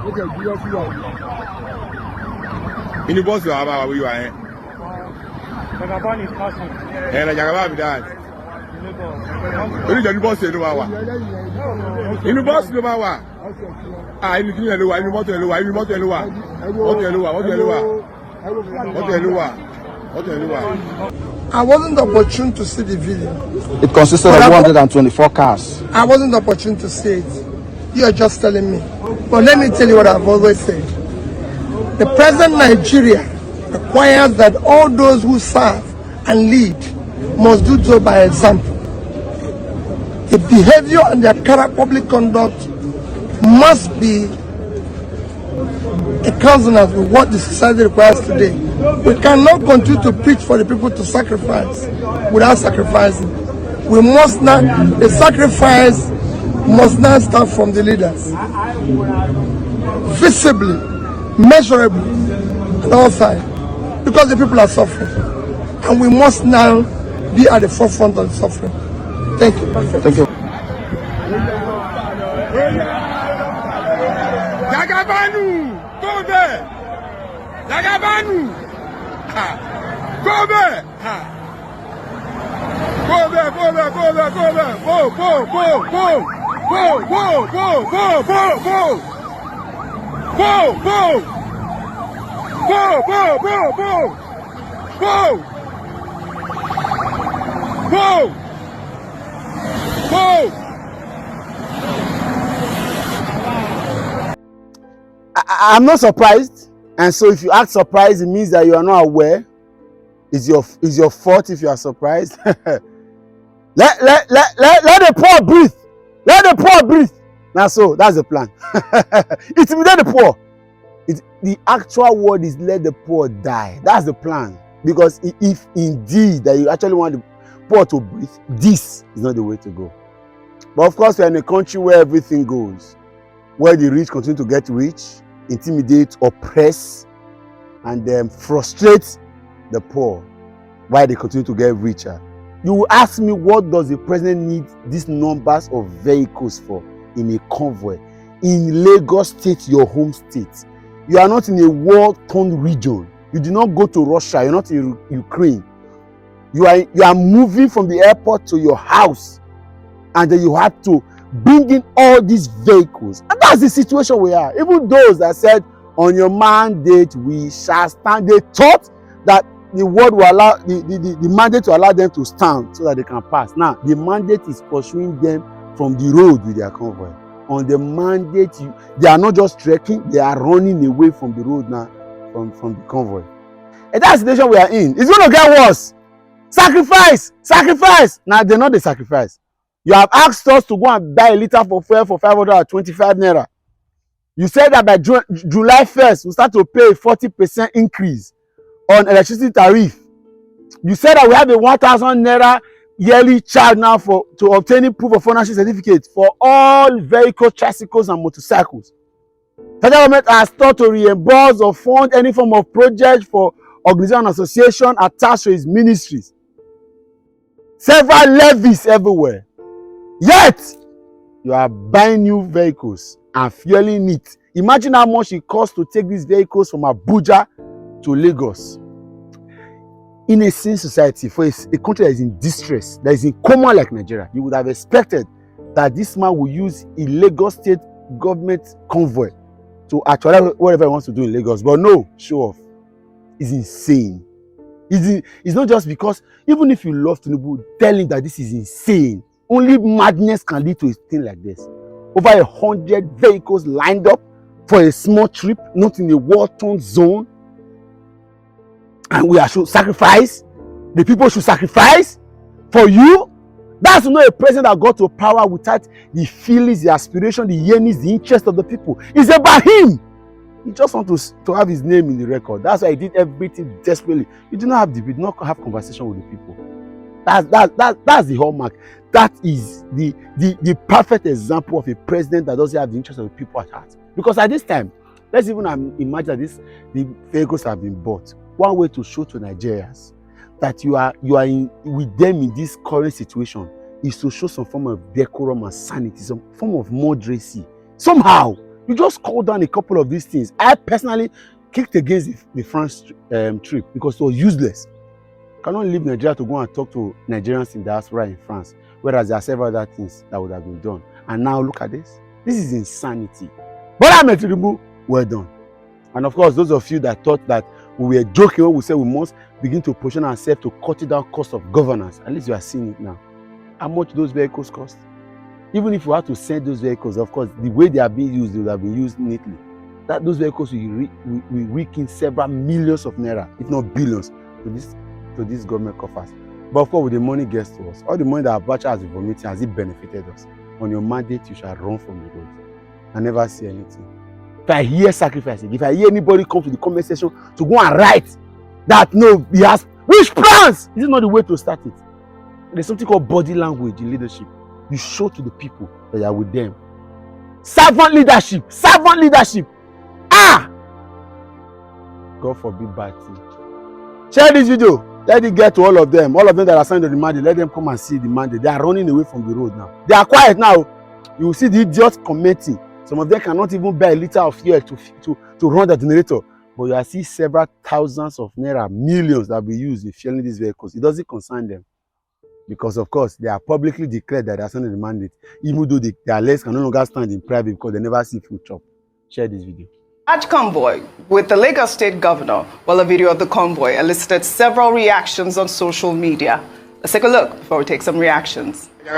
In the boss, you are where you are. Jagaban is passing. And the Jagaban be that. In the boss, you know what? In the boss, you know what? Ah, in the King, you are in the motor, you are in the motor, you are. I wasn't opportune to see the video. It consisted of 124 cars. I wasn't opportune to see it. You are just telling me. But let me tell you what I've always said. The present Nigeria requires that all those who serve and lead must do so by example. The behavior and their current public conduct must be a consonance with what the society requires today. We cannot continue to preach for the people to sacrifice without sacrificing. We must not, the sacrifice must not start from the leaders. Visibly, measurably, on all sides. Because the people are suffering. And we must now be at the forefront of the suffering. Thank you. Thank you. Jagabanu! Go there! Jagabanu! Go there! Go there, go there, go there, go there! Go, go, go, go! Go, go, go, go, go, go! Go, go! Go, go, go, go! Go! Go! Go! I'm not surprised, and so if you act surprised, it means that you are not aware. It's your fault if you are surprised. let the poor breathe. Let the poor breathe. Now, so that's the plan. Intimidate the poor. The actual word is let the poor die. That's the plan. Because if indeed that you actually want the poor to breathe, this is not the way to go. But of course, we're in a country where everything goes, where the rich continue to get rich, intimidate, oppress, and frustrate the poor while they continue to get richer. You will ask me, what does the president need these numbers of vehicles for in a convoy in Lagos State, your home state? You are not in a war-torn region. You did not go to Russia. You're not in Ukraine. You are moving from the airport to your house, and then you have to bring in all these vehicles. And that's the situation we are. Even those that said, on your mandate we shall stand, they thought that the word will allow the mandate to allow them to stand so that they can pass. Now the mandate is pursuing them from the road with their convoy. On the mandate, they are not just trekking, they are running away from the road now, from the convoy. And that's the situation we are in. It's going to get worse. Sacrifice, sacrifice. Now they're not the sacrifice. You have asked us to go and buy a liter for fuel for 525 naira. You said that by July 1st, we start to pay a 40% increase on electricity tariff. You said that we have a 1,000 naira yearly charge now to obtaining proof of ownership certificate for all vehicles, tricycles, and motorcycles. Federal government has thought to reimburse or fund any form of project for organization and association attached to its ministries. Several levies everywhere. Yet, you are buying new vehicles and fueling it. Imagine how much it costs to take these vehicles from Abuja to Lagos. In a sane society, for a country that is in distress, that is in coma like Nigeria, you would have expected that this man will use a Lagos state government convoy to actualize whatever he wants to do in Lagos. But no, show off. It's insane. It's not just because, even if you love Tinubu, tell him that this is insane. Only madness can lead to a thing like this. Over 100 vehicles lined up for a small trip, not in a war-torn zone. And we should sacrifice. The people should sacrifice for you. That's not a president that got to power without the feelings, the aspiration, the yearnings, the interest of the people. It's about him. He just wants to have his name in the record. That's why he did everything desperately. You do not have conversation with the people. That's the hallmark. That is the perfect example of a president that doesn't have the interest of the people at heart. Because at this time, let's even imagine that the vehicles have been bought. One way to show to Nigerians that you are with them in this current situation is to show some form of decorum and sanity, some form of moderacy. Somehow, You just call down a couple of these things. I personally kicked against the France trip because it was useless. You cannot leave Nigeria to go and talk to Nigerians in diaspora in France, whereas there are several other things that would have been done. And now look at this. This is insanity. But President Tinubu, well done. And of course, those of you that thought that we were joking when we said we must begin to position ourselves to cut it down cost of governance, at least you are seeing it now. How much those vehicles cost? Even if we had to send those vehicles, of course, the way they are being used, they would have been used neatly. That those vehicles will rake in several millions of naira, if not billions, to these government coffers. But of course, with the money gets to us, all the money that Abacha has been vomiting, has it benefited us? On your mandate, you shall run from the road and never see anything. If I hear sacrificing, if I hear anybody come to the comment section to go and write that no, he has which plans, this is not the way to start it. There's something called body language in leadership. You show to the people that you are with them. Servant leadership. Servant leadership. Ah! God forbid bad thing. Share this video. Let it get to all of them. All of them that are signed on the mandate. Let them come and see the mandate. They are running away from the road now. They are quiet now. You will see the idiots commenting. Some of them cannot even buy a liter of fuel to run the generator. But you are seeing several thousands of naira, millions that will be used in fueling these vehicles. It doesn't concern them. Because of course, they are publicly declared that they are signing the mandate, even though their legs can no longer stand in private because they never see food chop. Share this video. At convoy with the Lagos State Governor, while a video of the convoy elicited several reactions on social media. Let's take a look before we take some reactions. This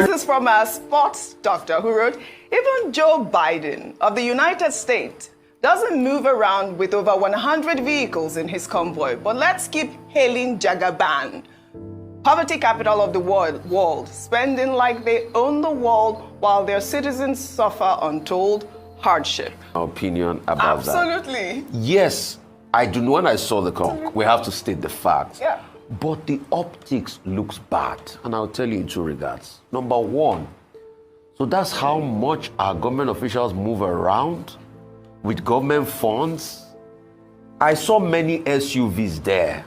is from a sports doctor who wrote, even Joe Biden of the United States doesn't move around with over 100 vehicles in his convoy, but let's keep hailing Jagaban, poverty capital of the world, spending like they own the world while their citizens suffer untold hardship. Opinion about that? Absolutely. Yes, I do. When I saw the we have to state the facts. Yeah. But the optics looks bad, and I'll tell you in two regards. Number one, so that's how much our government officials move around with government funds. I saw many SUVs there,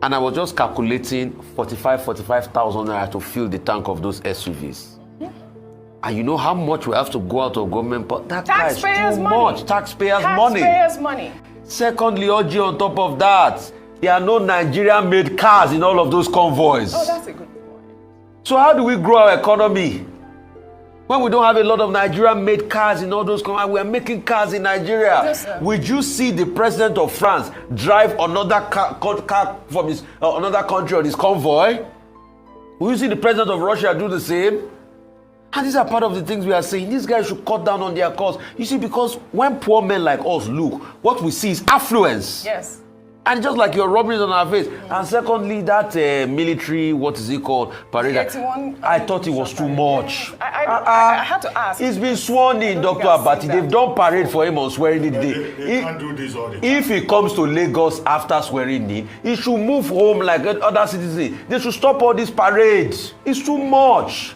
and I was just calculating 45,000 naira to fill the tank of those SUVs. And you know how much we have to go out of government, but that price is too much. Taxpayers' money. Secondly, OG, on top of that, there are no Nigerian-made cars in all of those convoys. Oh, that's a good point. So how do we grow our economy? When we don't have a lot of Nigerian-made cars in all those countries, we are making cars in Nigeria. Yes, would you see the president of France drive another car from another country on his convoy? Will you see the president of Russia do the same? And these are part of the things we are saying. These guys should cut down on their costs. You see, because when poor men like us look, what we see is affluence. Yes. And just like your robberies on our face. And secondly, that military, what is it called? Parade. I thought it was too much. I had to ask. He's been sworn in, Dr. Abati. They've done parade for him on swearing in day. They can't do this all the time. If he comes to Lagos after swearing in, he should move home like other citizens. They should stop all these parades. It's too much.